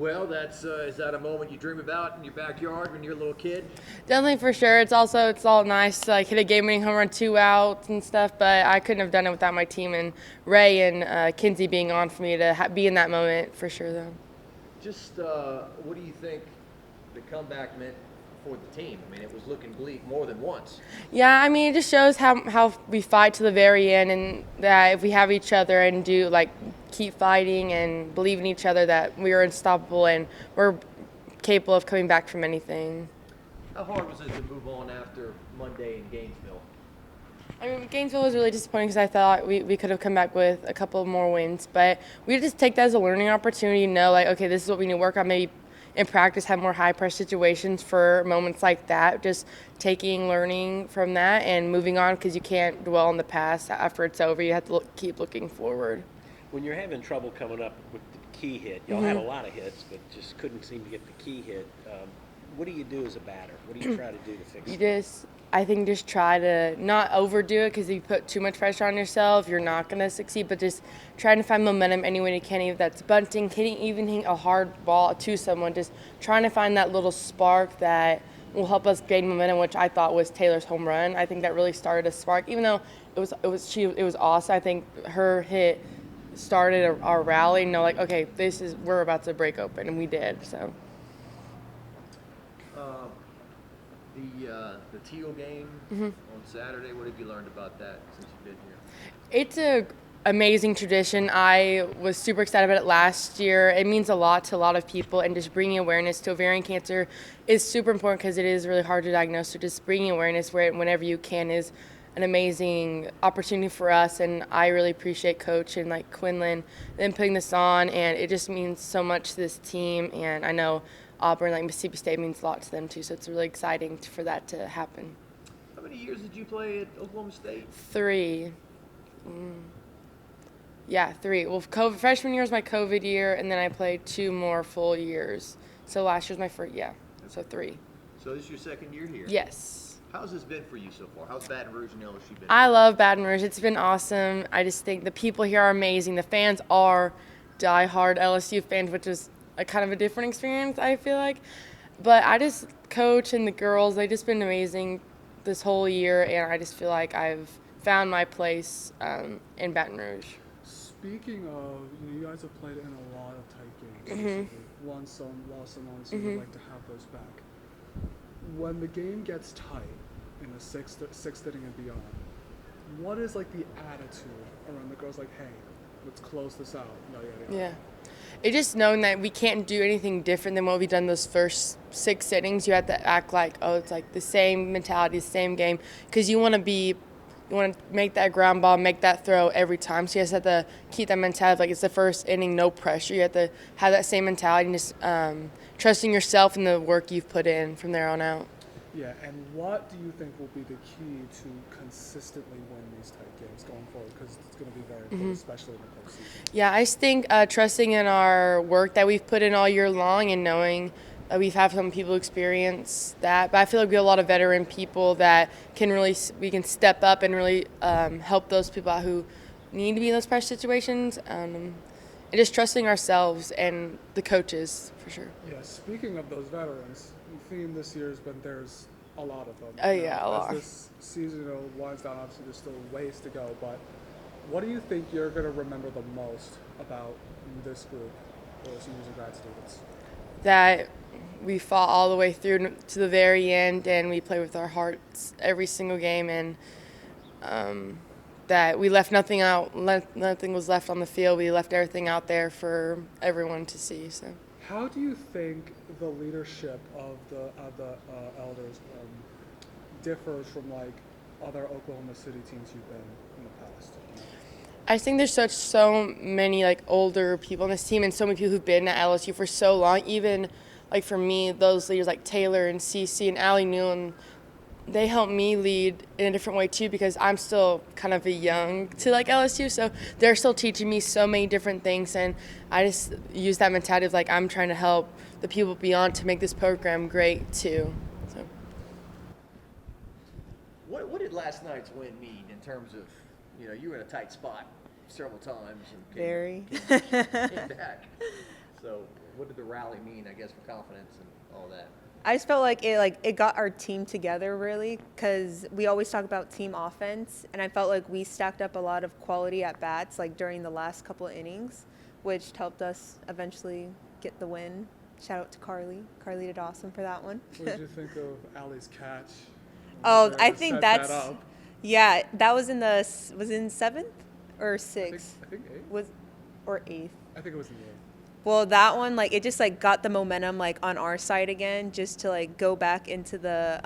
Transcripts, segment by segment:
Well, is that a moment you dream about in your backyard when you're a little kid? Definitely for sure. It's all nice to like hit a game-winning home run, 2 outs and stuff. But I couldn't have done it without my team and Ray and Kinsey being on for me to be in that moment for sure, though. Just what do you think the comeback meant for the team? I mean, it was looking bleak more than once. Yeah, I mean, it just shows how we fight to the very end, and that if we have each other and do like keep fighting and believe in each other, that we are unstoppable and we're capable of coming back from anything. How hard was it to move on after Monday in Gainesville? I mean, Gainesville was really disappointing because I thought we could have come back with a couple more wins, but we just take that as a learning opportunity, know like, okay, this is what we need to work on, maybe in practice have more high-pressure situations for moments like that, just learning from that and moving on, because you can't dwell on the past after it's over. You have to keep looking forward. When you're having trouble coming up with the key hit, y'all had a lot of hits, but just couldn't seem to get the key hit. What do you do as a batter? What do you try to do to fix it? I think just try to not overdo it, because if you put too much pressure on yourself, you're not going to succeed, but just trying to find momentum any way you can, if that's bunting, hitting a hard ball to someone, just trying to find that little spark that will help us gain momentum, which I thought was Taylor's home run. I think that really started a spark, even though it was awesome. I think her hit started our rally, and like, okay, we're about to break open, and we did, so. The teal game on Saturday, what have you learned about that since you've been here? It's a amazing tradition. I was super excited about it last year. It means a lot to a lot of people, and just bringing awareness to ovarian cancer is super important because it is really hard to diagnose. So just bringing awareness whenever you can is an amazing opportunity for us, and I really appreciate Coach and like Quinlan them putting this on, and it just means so much to this team, and I know Auburn, like Mississippi State, means a lot to them too, so it's really exciting for that to happen. How many years did you play at Oklahoma State? 3. Yeah, 3. Well, freshman year was my COVID year, and then I played 2 more full years. So last year's my first, so 3. So this is your second year here? Yes. How's this been for you so far? How's Baton Rouge and LSU been? I love Baton Rouge. It's been awesome. I just think the people here are amazing. The fans are diehard LSU fans, which is a kind of a different experience, I feel like. But Coach and the girls, they've just been amazing this whole year, and I just feel like I've found my place in Baton Rouge. Speaking of, you guys have played in a lot of tight games recently. Won some, lost some, so you'd like to have those back. When the game gets tight in the sixth inning and beyond, what is like the attitude around the girls? Like, hey, let's close this out. Yeah. It's just knowing that we can't do anything different than what we've done those first 6 innings. You have to act like, it's like the same mentality, the same game, because you want to make that ground ball, make that throw every time. So you just have to keep that mentality like it's the first inning, no pressure. You have to have that same mentality and just trusting yourself and the work you've put in from there on out. Yeah, and what do you think will be the key to consistently win these tight games going forward? Because it's going to be very important, especially in the postseason. Yeah, I just think trusting in our work that we've put in all year long, and knowing that we've had some people experience that. But I feel like we have a lot of veteran people that we can step up and really help those people out who need to be in those pressure situations. And just trusting ourselves and the coaches, for sure. Yeah, speaking of those veterans, the theme this year has been there's a lot of them. Oh, yeah, a lot. As this season winds down, obviously there's still ways to go, but what do you think you're going to remember the most about this group, or seniors and grad students? That we fought all the way through to the very end, and we played with our hearts every single game, and that we left nothing out. Nothing was left on the field. We left everything out there for everyone to see. So, how do you think the leadership of the elders differs from like other Oklahoma City teams you've been in the past? I think there's so many like older people on this team, and so many people who've been at LSU for so long. Even like for me, those leaders like Taylor and CC and Allie Newland, they help me lead in a different way too, because I'm still kind of young to like LSU, so they're still teaching me so many different things, and I just use that mentality of like I'm trying to help the people beyond to make this program great too. So, what did last night's win mean in terms of, you were in a tight spot several times and Very. came back? So what did the rally mean, I guess, for confidence and all that? I just felt like it got our team together really, because we always talk about team offense, and I felt like we stacked up a lot of quality at bats like during the last couple of innings, which helped us eventually get the win. Shout out to Karli. Karli did awesome for that one. What did you think of Allie's catch? Oh, Where I to think set that's that up? yeah. That was in seventh or sixth I think eight. was or eighth. I think it was in the eighth. Well, that one, like, it just, like, got the momentum, like, on our side again, just to, like, go back into the,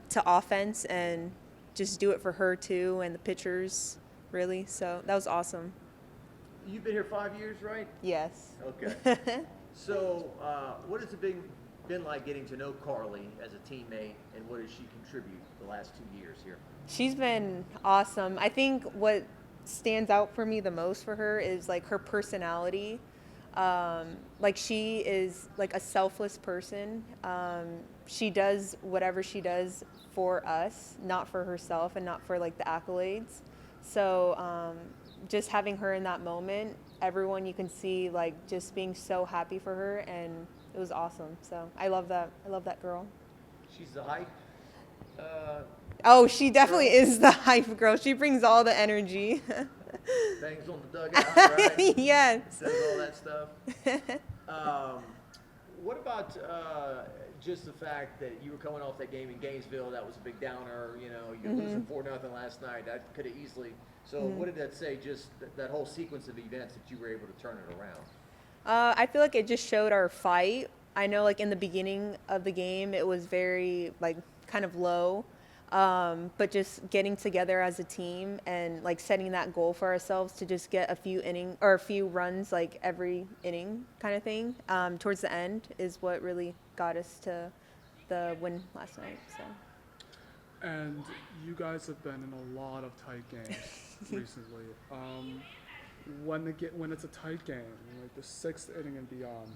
to offense and just do it for her, too, and the pitchers, really. So that was awesome. You've been here 5 years, right? Yes. Okay. So what has it been like getting to know Karli as a teammate, and what does she contribute the last 2 years here? She's been awesome. I think what stands out for me the most for her is, like, her personality. Like, she is like a selfless person. She does whatever she does for us, not for herself and not for like the accolades. So just having her in that moment, everyone you can see like just being so happy for her, and it was awesome. So I love that. I love that girl. She's the hype. Oh, she definitely is the hype girl. She brings all the energy. Bangs on the dugout, right? Yes. Says all that stuff. What about just the fact that you were coming off that game in Gainesville? That was a big downer. You know, you're losing 4-0 last night. That could have easily. So what did that say? Just that whole sequence of events that you were able to turn it around. I feel like it just showed our fight. I know, like, in the beginning of the game, it was very, like, kind of low. But just getting together as a team and, like, setting that goal for ourselves to just get a few runs, like, every inning kind of thing, towards the end is what really got us to the win last night, so. And you guys have been in a lot of tight games recently. When it's a tight game, like the sixth inning and beyond,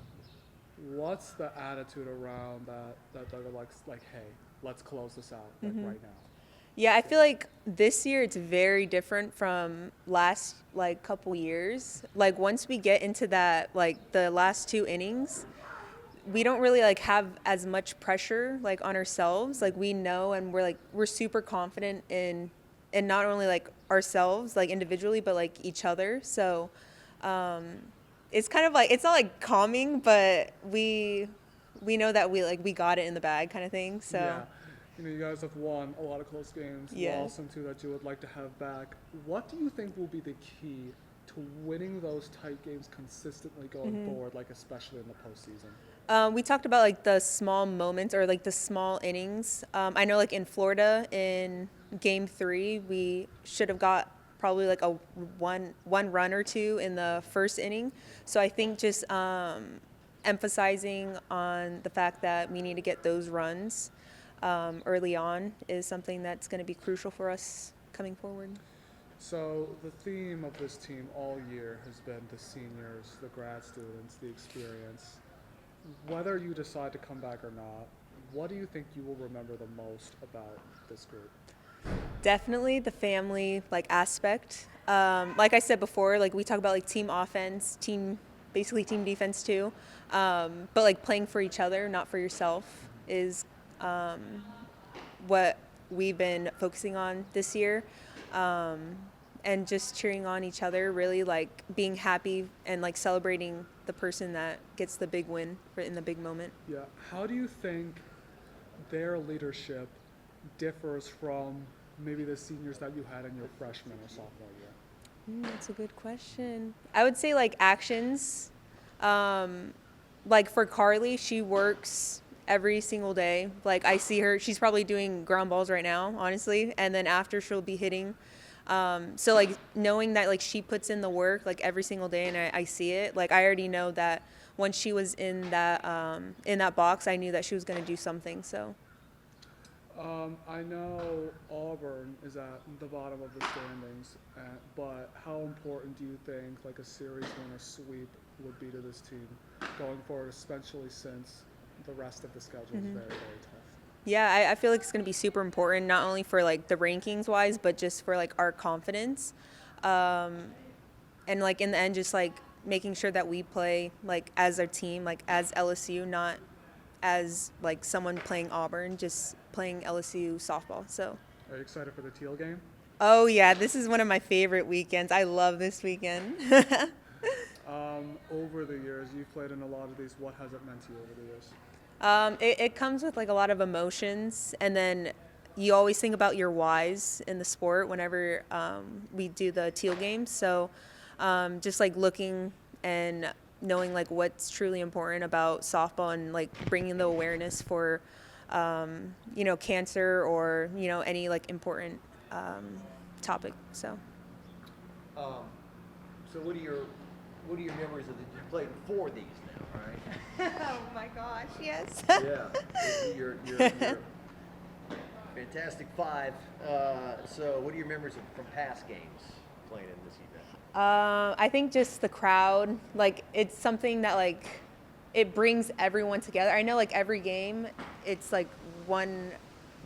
what's the attitude around that they're like, hey, let's close this out like right now? Yeah, I feel like this year it's very different from last like couple years. Like once we get into that like the last two innings, we don't really like have as much pressure like on ourselves. Like we know, and we're super confident in not only like ourselves like individually, but like each other. So it's kind of like, it's not like calming, but we know that we got it in the bag kind of thing. So Yeah. You know, you guys have won a lot of close games. Yeah. Lost some too that you would like to have back. What do you think will be the key to winning those tight games consistently going forward, like especially in the postseason? We talked about like the small moments or like the small innings. I know like in Florida in game 3, we should have got probably like a one run or two in the first inning. So I think just emphasizing on the fact that we need to get those runs early on is something that's going to be crucial for us coming forward. So the theme of this team all year has been the seniors, the grad students, the experience. Whether you decide to come back or not, what do you think you will remember the most about this group? Definitely the family like aspect. Like I said before, like we talk about like team offense, basically team defense too. But like playing for each other, not for yourself, is what we've been focusing on this year. And just cheering on each other, really like being happy and like celebrating the person that gets the big win in the big moment. Yeah. How do you think their leadership differs from maybe the seniors that you had in your freshman or sophomore year? That's a good question. I would say like actions. Like for Karli, she works every single day. Like I see her, she's probably doing ground balls right now, honestly. And then after she'll be hitting. So like knowing that like she puts in the work like every single day, and I see it. Like I already know that when she was in that box, I knew that she was going to do something. So. I know Auburn is at the bottom of the standings, but how important do you think like a series win or sweep would be to this team going forward, especially since the rest of the schedule is very, very tough? Yeah, I feel like it's going to be super important, not only for like the rankings wise, but just for like our confidence. And like in the end, just like making sure that we play like as our team, like as LSU, not as like someone playing Auburn, just playing LSU softball. So. Are you excited for the teal game? Oh yeah, this is one of my favorite weekends. I love this weekend. Over the years, you've played in a lot of these. What has it meant to you over the years? It comes with like a lot of emotions, and then you always think about your whys in the sport whenever we do the teal games. So just like looking and knowing like what's truly important about softball and like bringing the awareness for cancer or any like important topic. So. So what are your memories of you played 4 of these now, right? Oh my gosh, yes. Yeah, you're fantastic 5. So what are your memories from past games playing in this event? I think just the crowd, like it's something that like it brings everyone together. I know like every game, it's like one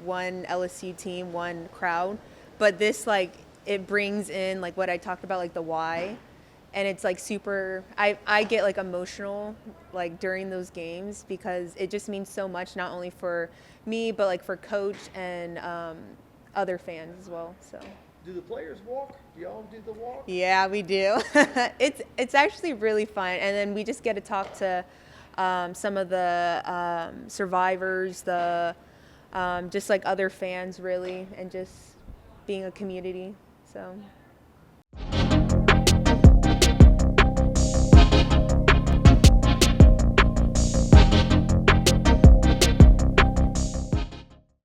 LSU team, one crowd, but this like it brings in like what I talked about, like the why. And it's like super, I get like emotional like during those games because it just means so much, not only for me, but like for coach and other fans as well. So. Do the players walk? Do y'all do the walk? Yeah, we do. It's actually really fun. And then we just get to talk to some of the survivors, the just like other fans really, and just being a community. So.